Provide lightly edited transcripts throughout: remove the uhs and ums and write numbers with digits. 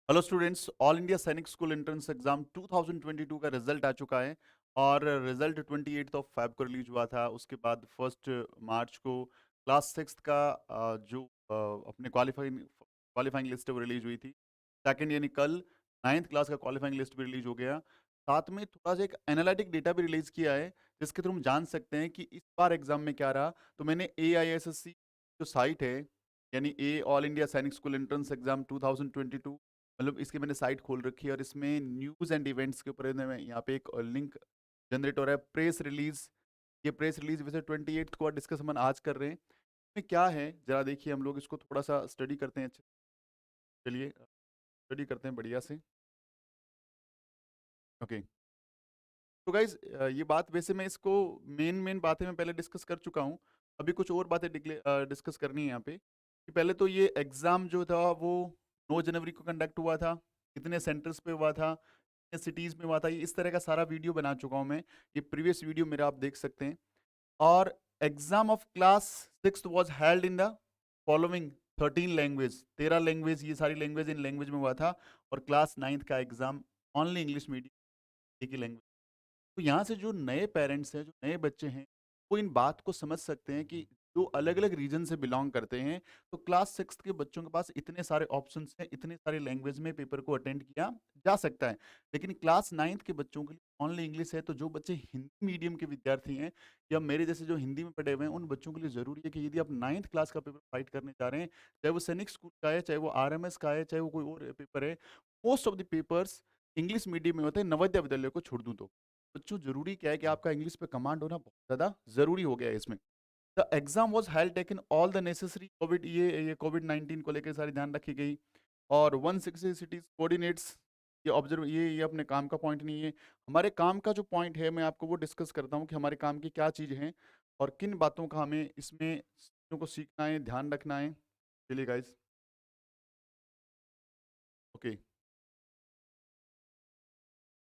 Hello students, all India सैनिक school entrance exam 2022 का result आ चुका है। और रिजल्ट 28 ऑफ फेब को रिलीज हुआ था। उसके बाद 1 मार्च को क्लास सिक्स का जो अपने क्वालिफाइंग लिस्ट है वो रिलीज हुई थी। सेकंड यानी कल नाइन्थ क्लास का क्वालिफाइंग लिस्ट भी रिलीज हो गया। साथ में थोड़ा सा एक एनालिटिक डेटा भी रिलीज किया है, जिसके थ्रू हम जान सकते हैं कि इस बार एग्जाम में क्या रहा। तो मैंने AISSC जो साइट है, यानी ए ऑल इंडिया सैनिक स्कूल एंट्रेंस एग्जाम 2022, मतलब इसकी मैंने साइट खोल रखी है और इसमें न्यूज़ एंड इवेंट्स के ऊपर में यहाँ पे एक लिंक जनरेट हो रहा है, प्रेस रिलीज। ये प्रेस रिलीज वैसे 28 को डिस्कस हम आज कर रहे हैं। इसमें क्या है जरा देखिए, हम लोग इसको थोड़ा सा स्टडी करते हैं। अच्छे चलिए स्टडी करते हैं बढ़िया से। ओके, तो गाइज ये बात वैसे मैं इसको मेन मेन बातें मैं पहले डिस्कस कर चुका हूँ। अभी कुछ और बातें डिस्कस करनी है यहाँ पे कि पहले तो ये एग्ज़ाम जो था वो 9 जनवरी को कंडक्ट हुआ था। कितने सेंटर्स पे हुआ था, कितने सिटीज़ में हुआ था, ये इस तरह का सारा वीडियो बना चुका हूँ मैं। ये प्रीवियस वीडियो मेरा आप देख सकते हैं। और exam of class six was held in the following 13 language. 13 language, ये सारी लैंग्वेज इन लैंग्वेज में हुआ था। और क्लास नाइन्थ का एग्ज़ाम ओनली इंग्लिश मीडियम की लैंग्वेज। तो यहाँ से जो नए पेरेंट्स हैं, जो नए बच्चे हैं, वो इन बात को समझ सकते हैं कि जो अलग अलग रीजन से बिलोंग करते हैं, तो क्लास सिक्स के बच्चों के पास इतने सारे ऑप्शंस हैं, इतने सारे लैंग्वेज में पेपर को अटेंड किया जा सकता है। लेकिन क्लास नाइन्थ के बच्चों के लिए ओनली इंग्लिश है। तो जो बच्चे हिंदी मीडियम के विद्यार्थी हैं या मेरे जैसे जो हिंदी में पढ़े हुए हैं, उन बच्चों के लिए ज़रूरी है कि यदि आप नाइन्थ क्लास का पेपर फाइट करने जा रहे हैं, चाहे वो सैनिक स्कूल का है, चाहे वो RMS का है, चाहे वो कोई और पेपर है, most of the papers English medium में होते हैं, नवोदय विद्यालय को छोड़ दूँ तो। बच्चों ज़रूरी क्या है कि आपका इंग्लिश पे कमांड होना बहुत ज़्यादा ज़रूरी हो गया है इसमें। The exam was held taken all the necessary Covid, ये कोविड-19 को लेकर सारी ध्यान रखी गई। और 160 सिटीज कोऑर्डिनेट्स, ये ऑब्जर्व, ये अपने काम का पॉइंट नहीं है। हमारे काम का जो पॉइंट है मैं आपको वो डिस्कस करता हूँ कि हमारे काम की क्या चीज़ हैं और किन बातों का हमें इसमें चीज़ों को सीखना है, ध्यान रखना है। चलिए गाइस, ओके।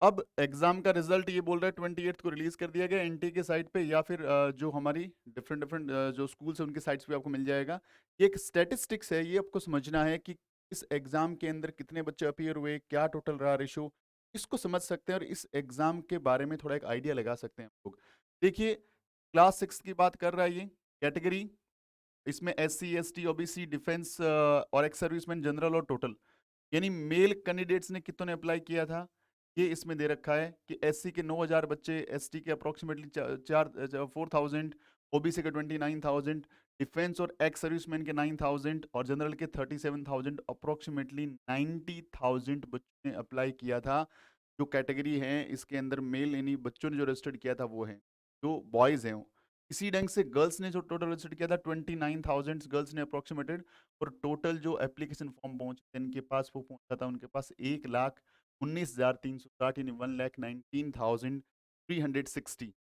अब एग्जाम का रिजल्ट ये बोल रहा है 28 को रिलीज कर दिया गया एनटी के साइट पे, या फिर जो हमारी डिफरेंट डिफरेंट जो स्कूल्स हैं उनके साइट्स पे आपको मिल जाएगा। ये एक स्टैटिस्टिक्स है, ये आपको समझना है कि इस एग्जाम के अंदर कितने बच्चे अपीयर हुए, क्या टोटल रहा रेशो। इसको समझ सकते हैं और इस एग्जाम के बारे में थोड़ा एक आइडिया लगा सकते हैं हम लोग। देखिए, क्लास सिक्स की बात कर रहा है ये कैटेगरी। इसमें SC ST OBC डिफेंस और एक्स सर्विसमैन जनरल और टोटल, यानी मेल कैंडिडेट्स ने कितनों ने अप्लाई किया था, ये इसमें दे रखा है कि SC के 9,000 बच्चे, ST के अप्रोक्सीमेटली 4,000, OBC के 29,000, डिफेंस और एक्स सर्विसमैन के 9,000 और जनरल के 37,000, अप्रोक्सीमेटली 90,000 बच्चों ने अप्लाई किया था। जो कैटेगरी है इसके अंदर मेल यानी बच्चों ने जो रजिस्टर्ड किया था वो है, जो बॉयज़ हैं। इसी ढंग से गर्ल्स ने जो टोटल रजिस्टर्ड किया था 29,000 गर्ल्स ने अप्रोक्सीमेटेड। और टोटल जो एप्लीकेशन फॉर्म पहुंचे इनके पास, वो पहुंचा था उनके पास 1,19,360, यानी 1,19,360।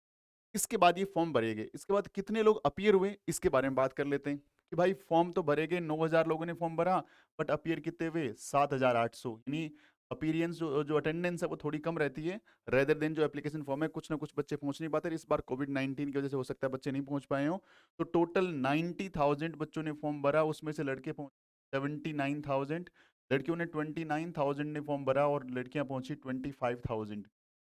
इसके बाद ये फॉर्म भरे गए। इसके बाद कितने लोग अपीयर हुए इसके बारे में बात कर लेते हैं कि भाई फॉर्म तो भरे गए, 9,000 लोगों ने फॉर्म भरा, बट अपीयर कितने हुए 7,800, यानी अपीरियंस जो अटेंडेंस है वो थोड़ी कम रहती है रेदर देन जो एप्लीकेशन फॉर्म है। कुछ ना कुछ बच्चे पहुंच नहीं पाते, इस बार कोविड-19 की वजह से हो सकता है बच्चे नहीं पहुंच पाए हों। तो टोटल 90,000 बच्चों ने फॉर्म भरा, उसमें से लड़के पहुंचे 79,000, लड़कियों ने 29,000 ने फॉर्म भरा और लड़कियां पहुंची 25,000।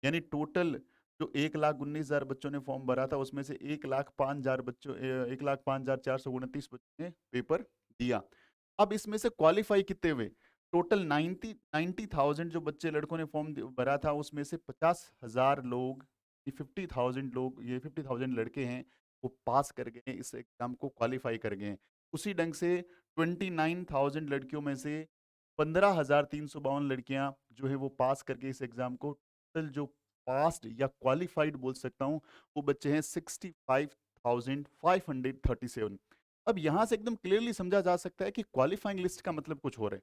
यानी टोटल जो 1,19,000 बच्चों ने फॉर्म भरा था, उसमें से 1,05,000 बच्चों 1,05,429 बच्चों ने पेपर दिया। अब इसमें से क्वालिफाई कितने हुए, टोटल 90,000 जो बच्चे लड़कों ने फॉर्म भरा था, उसमें से 50,000 लोग, ये 50,000 लोग, ये 50,000 लड़के हैं, वो पास कर गए, इस एग्जाम को क्वालिफाई कर गए। उसी ढंग से 29,000 लड़कियों में से 15,352 लड़कियां जो है वो पास करके इस एग्जाम को, टोटल जो पास्ड या क्वालिफाइड बोल सकता हूँ, वो बच्चे हैं 65,537। अब यहाँ से एकदम क्लियरली समझा जा सकता है कि क्वालिफाइंग लिस्ट का मतलब कुछ और है।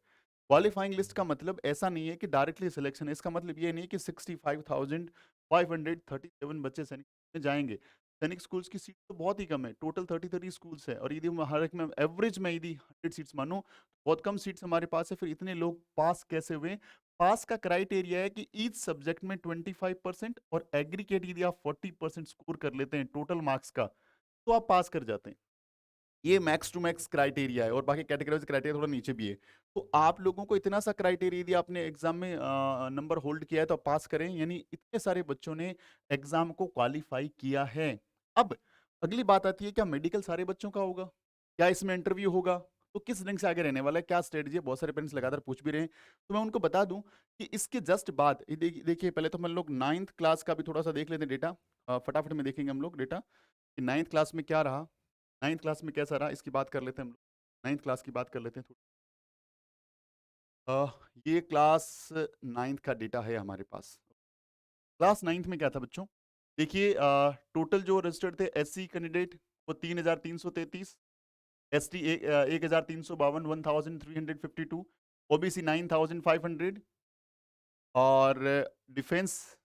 क्वालिफाइंग लिस्ट का मतलब ऐसा नहीं है कि डायरेक्टली सिलेक्शन है, इसका मतलब ये नहीं है कि 65,537 बच्चे सैनिक में जाएंगे। सैनिक स्कूल्स की सीट तो बहुत ही कम है, टोटल 30 स्कूल्स है, और यदि हम हर एक में एवरेज में यदि 100 सीट्स मानो, बहुत कम सीट्स हमारे पास है। फिर इतने लोग पास कैसे हुए? पास का क्राइटेरिया है कि ईच सब्जेक्ट में 25% और एग्रीगेट यदि आप 40% स्कोर कर लेते हैं टोटल मार्क्स का, तो आप पास कर जाते हैं। ये मैक्स टू मैक्स क्राइटेरिया है और बाकी कैटेगराइज़ क्राइटेरिया थोड़ा नीचे भी है। तो आप लोगों को इतना सा क्राइटेरिया यदि आपने एग्ज़ाम में नंबर होल्ड किया है तो आप पास करें, यानी इतने सारे बच्चों ने एग्ज़ाम को क्वालीफाई किया है। अब अगली बात आती है, क्या मेडिकल सारे बच्चों का होगा? क्या इसमें इंटरव्यू होगा? तो किस रैंक से आगे रहने वाला है? क्या स्ट्रैटेजी है? बहुत सारे पेरेंट्स लगातार पूछ भी रहे हैं। तो मैं उनको बता दूँ कि इसके जस्ट बाद ये देखिए पहले तो हम लोग 9th क्लास का भी थोड़ा-सा देख लेते हैं डेटा। फटाफट में देखेंगे हम लोग डेटा कि 9th क्लास में क्या रहा? 9th क्लास में कैसा रहा, इसकी बात कर लेते हैं हम लोग। 9th क्लास की बात कर लेते हैं थोड़ी। ये क्लास 9th का डेटा है हमारे पास। क्लास 9th में क्या था बच्चों? देखिए टोटल जो रजिस्टर्ड थे एससी कैंडिडेट वो 3,333, एसटी 1,352 1352, ओबीसी 9,500 और डिफेंस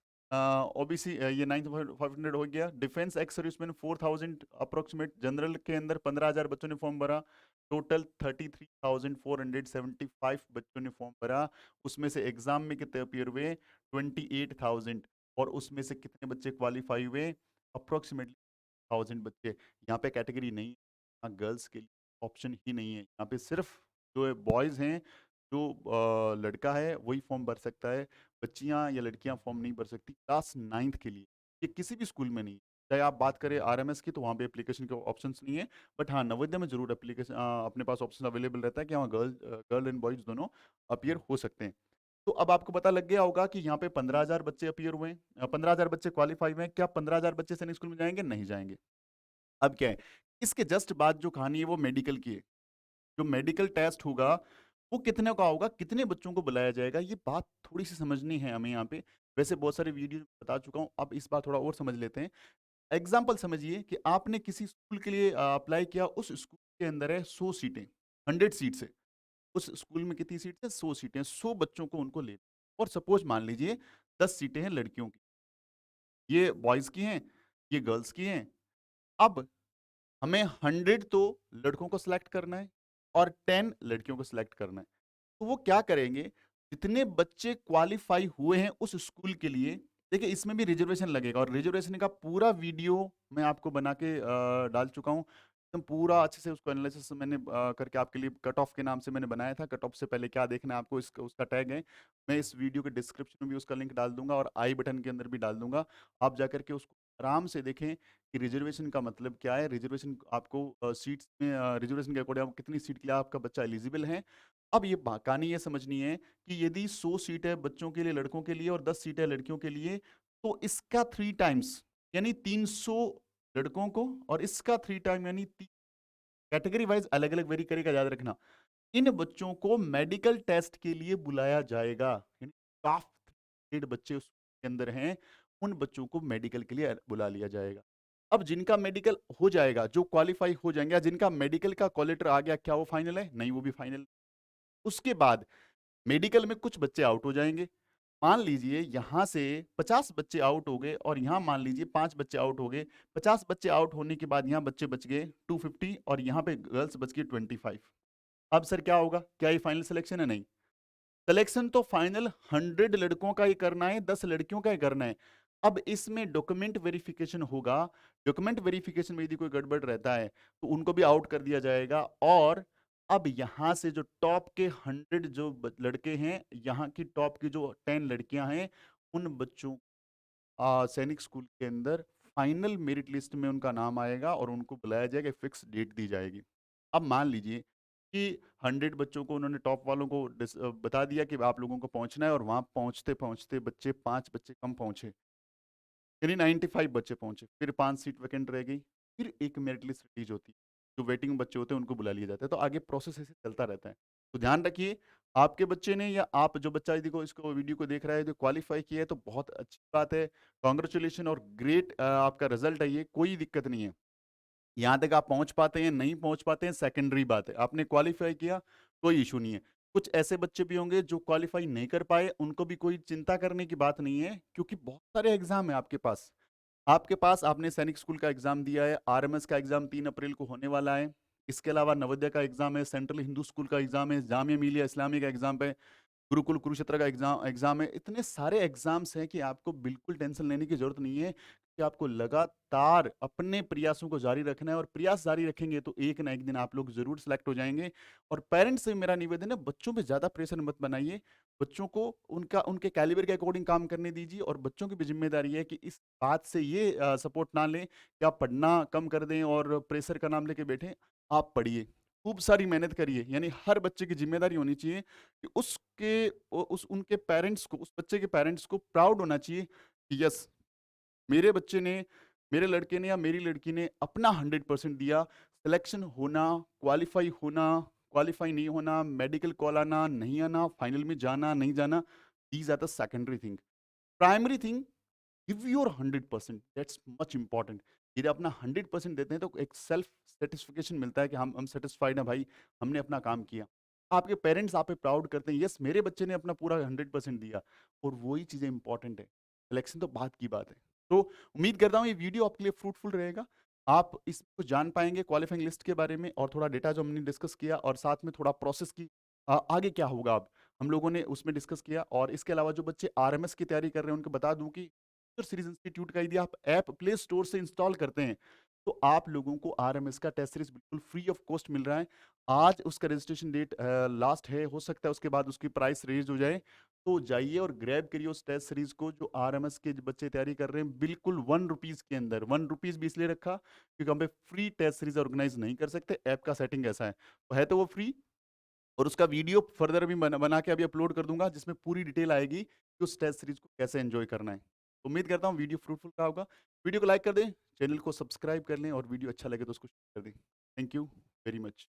ओबीसी ये 9,500 हो गया। Defence ex serviceman 4,000 approximate, general के अंदर 15,000 बच्चों ने फॉर्म भरा। टोटल 33,475 बच्चों ने फॉर्म भरा। उसमें से एग्जाम में कितने अपीयर हुए? 28,000। और उसमें से कितने बच्चे क्वालिफाई हुए? अप्रोक्सीमेटली 1000 बच्चे। यहाँ पे कैटेगरी नहीं है, यहाँ गर्ल्स के लिए ऑप्शन ही नहीं है। यहाँ पे सिर्फ जो बॉयज़ हैं, जो लड़का है वही फॉर्म भर सकता है। बच्चियाँ या लड़कियाँ फॉर्म नहीं भर सकती क्लास 9th के लिए। ये किसी भी स्कूल में नहीं है। चाहे आप बात करें आरएमएस की तो वहाँ पे एप्लीकेशन के ऑप्शंस नहीं है। बट हाँ, नवोदय में ज़रूर एप्लीकेशन अपने पास ऑप्शन अवेलेबल रहता है कि वहाँ गर्ल एंड बॉयज़ दोनों अपीयर हो सकते हैं। तो अब आपको पता लग गया होगा कि यहाँ पे 15,000 बच्चे अपीयर हुए हैं, 15,000 बच्चे क्वालीफाई हुए हैं। क्या 15,000 बच्चे सैनिक स्कूल में जाएँगे? नहीं जाएँगे। अब क्या है, इसके जस्ट बाद जो कहानी है वो मेडिकल की है। जो मेडिकल टेस्ट होगा, वो कितने का होगा, कितने बच्चों को बुलाया जाएगा, ये बात थोड़ी-सी समझनी है हमें यहाँ पे। वैसे बहुत सारे वीडियो बता चुका हूँ, अब इस बार थोड़ा और समझ लेते हैं। एग्ज़ाम्पल समझिए कि आपने किसी स्कूल के लिए अप्लाई किया, उस स्कूल के अंदर है 100 सीटें, 100 सीट्स है। उस स्कूल में कितनी सीट्स हैं? 100 सीटें हैं, 100 बच्चों को उनको ले और सपोज़ मान लीजिए 10 सीटें हैं लड़कियों की, ये बॉयज़ की हैं, ये गर्ल्स की हैं। अब हमें 100 तो लड़कों को सिलेक्ट करना है और 10 लड़कियों को सिलेक्ट करना है। तो वो क्या करेंगे, जितने बच्चे क्वालीफाई हुए हैं उस स्कूल के लिए, देखिए इसमें भी रिजर्वेशन लगेगा और रिजर्वेशन का पूरा वीडियो मैं आपको बना के डाल चुका हूँ। एकदम पूरा अच्छे से उसको एनालिसिस मैंने करके आपके लिए कट ऑफ के नाम से मैंने बनाया था। कट ऑफ से पहले क्या देखना है आपको, इसका उसका टैग है। मैं इस वीडियो के डिस्क्रिप्शन में भी उसका लिंक डाल दूँगा और आई बटन के अंदर भी डाल दूँगा। आप जाकर के उसको आराम से देखें कि रिजर्वेशन का मतलब क्या है। रिजर्वेशन आपको सीट्स में रिजर्वेशन के अकॉर्डिंग आप कितनी सीट के लिए आपका बच्चा एलिजिबल है। अब ये कहानी ये समझनी है कि यदि 100 सीटें बच्चों के लिए, लड़कों के लिए और 10 सीटें लड़कियों के लिए, तो इसका 3 टाइम्स यानी 300 लड़कों को और इसका 3 टाइम यानी कैटेगरी वाइज अलग-अलग वेरी करेगा, याद रखना। इन बच्चों को मेडिकल टेस्ट के लिए बुलाया जाएगा। यानी काफ़ी बच्चे उसके अंदर हैं, उन बच्चों को मेडिकल के लिए बुला लिया जाएगा। अब जिनका मेडिकल हो जाएगा, जो क्वालीफाई हो जाएंगे या जिनका मेडिकल का कॉल लेटर आ गया, क्या वो फाइनल है? नहीं, वो भी फाइनल। उसके बाद मेडिकल में कुछ बच्चे आउट हो जाएँगे। मान लीजिए यहाँ से 50 बच्चे आउट हो गए और यहाँ मान लीजिए 5 बच्चे आउट हो गए। 50 बच्चे आउट होने के बाद यहाँ बच्चे बच गए 250 और यहाँ पे गर्ल्स बच गई 25। अब सर क्या होगा? क्या ये फाइनल सिलेक्शन है? नहीं। सिलेक्शन तो फाइनल 100 लड़कों का ही करना है, 10 लड़कियों का ही करना है। अब इसमें डॉक्यूमेंट वेरिफिकेशन होगा। डॉक्यूमेंट वेरिफिकेशन में यदि कोई गड़बड़ रहता है, तो उनको भी आउट कर दिया जाएगा और अब यहाँ से जो टॉप के 100 जो लड़के हैं, यहाँ की टॉप की जो 10 लड़कियां हैं, उन बच्चों सैनिक स्कूल के अंदर फाइनल मेरिट लिस्ट में उनका नाम आएगा और उनको बुलाया जाएगा, फिक्स डेट दी जाएगी। अब मान लीजिए कि 100 बच्चों को उन्होंने टॉप वालों को बता दिया कि आप लोगों को पहुंचना है और वहां पहुंचते-पहुंचते बच्चे 5 बच्चे कम पहुंचे, यानी 95 बच्चे पहुंचे, फिर 5 सीट वैकेंट रह गई, फिर एक मेरिट लिस्ट रिलीज होती है, जो वेटिंग में बच्चे होते हैं उनको बुला लिया जाता है। तो आगे प्रोसेस ऐसे चलता रहता है। तो ध्यान रखिए, आपके बच्चे ने या आप जो बच्चा यदि को इसको वीडियो को देख रहा है, जो क्वालिफाई किया है तो बहुत अच्छी बात है, कॉन्ग्रेचुलेशन और ग्रेट आपका रिजल्ट है ये, कोई दिक्कत नहीं है। यहाँ तक आप पहुँच पाते हैं, नहीं पहुँच पाते हैं, सेकेंडरी बात है। आपने क्वालीफ़ाई किया, कोई इश्यू नहीं है। कुछ ऐसे बच्चे भी होंगे जो क्वालीफ़ाई नहीं कर पाए, उनको भी कोई चिंता करने की बात नहीं है, क्योंकि बहुत सारे एग्ज़ाम हैं आपके पास। आपके पास आपने सैनिक स्कूल का एग्ज़ाम दिया है, आरएमएस का एग्ज़ाम 3 अप्रैल को होने वाला है। इसके अलावा नवोदय का एग्ज़ाम है, सेंट्रल हिंदू स्कूल का एग्ज़ाम है, जामिया मिलिया इस्लामिया का एग्ज़ाम है, गुरुकुल कुरुक्षेत्र का एग्ज़ाम एग्ज़ाम है। इतने सारे एग्ज़ाम्स हैं कि आपको बिल्कुल टेंशन लेने की ज़रूरत नहीं है। कि आपको लगातार अपने प्रयासों को जारी रखना है और प्रयास जारी रखेंगे तो एक ना एक दिन आप लोग ज़रूर सेलेक्ट हो जाएँगे। और पेरेंट्स से मेरा निवेदन है, बच्चों पे ज़्यादा प्रेशर मत बनाइए। बच्चों को उनके कैलिबर के अकॉर्डिंग काम करने दीजिए और बच्चों की भी ज़िम्मेदारी है कि इस बात से ये सपोर्ट ना लें कि आप पढ़ना कम कर दें और प्रेशर का नाम लेके बैठें। आप पढ़िए, खूब सारी मेहनत करिए, यानी हर बच्चे की ज़िम्मेदारी होनी चाहिए कि उसके उ उस उनके पेरेंट्स को, उस बच्चे के पेरेंट्स को प्राउड होना चाहिए कि यस, मेरे बच्चे ने, मेरे लड़के ने या मेरी लड़की ने अपना 100% दिया। सिलेक्शन होना, क्वालीफाई होना, क्वालीफाई नहीं होना, मेडिकल कॉल आना, नहीं आना, फाइनल में जाना, नहीं जाना, these are the secondary thing. Primary thing, give your 100%, that's much important. यदि अपना 100% देते हैं तो एक सेल्फ सेटिस्फिकेशन मिलता है कि हम सेटिस्फाइड हैं भाई, हमने अपना काम किया। आपके पेरेंट्स आप पे प्राउड करते हैं, यस मेरे बच्चे ने अपना पूरा 100% दिया। और वही चीज़ें इंपॉर्टेंट है, सिलेक्शन तो बात की बात है। तो उम्मीद करता हूँ ये वीडियो आपके लिए फ्रूटफुल रहेगा। आप इसको जान पाएंगे क्वालिफाइंग लिस्ट के बारे में और थोड़ा डेटा जो हमने डिस्कस किया और साथ में थोड़ा प्रोसेस की आगे क्या होगा अब हम लोगों ने उसमें डिस्कस किया। और इसके अलावा जो बच्चे आरएमएस की तैयारी कर रहे हैं उनको बता दूं कि सीरीज इंस्टीट्यूट का यदि आप ऐप प्ले स्टोर से इंस्टॉल करते हैं तो आप लोगों को आरएमएस का टेस्ट सीरीज बिल्कुल फ्री ऑफ कॉस्ट मिल रहा है। आज उसका रजिस्ट्रेशन डेट लास्ट है, हो सकता है उसके बाद उसकी प्राइस रेज हो जाए। तो जाइए और ग्रैब करिए उस टेस्ट सीरीज को जो आरएमएस के बच्चे तैयारी कर रहे हैं, बिल्कुल 1 रुपीज के अंदर। 1 रुपीज भी इसलिए रखा क्योंकि हम पे फ्री टेस्ट सीरीज ऑर्गेनाइज नहीं कर सकते, ऐप का सेटिंग ऐसा है तो वो फ्री। और उसका वीडियो फर्दर भी बना के अभी अपलोड कर दूंगा जिसमें पूरी डिटेल आएगी कि उस टेस्ट सीरीज को कैसे एंजॉय करना है। उम्मीद करता हूँ वीडियो फ्रूटफुल का होगा। वीडियो को लाइक कर दें, चैनल को सब्सक्राइब कर लें और वीडियो अच्छा लगे तो उसको शेयर कर दें। Thank you very much.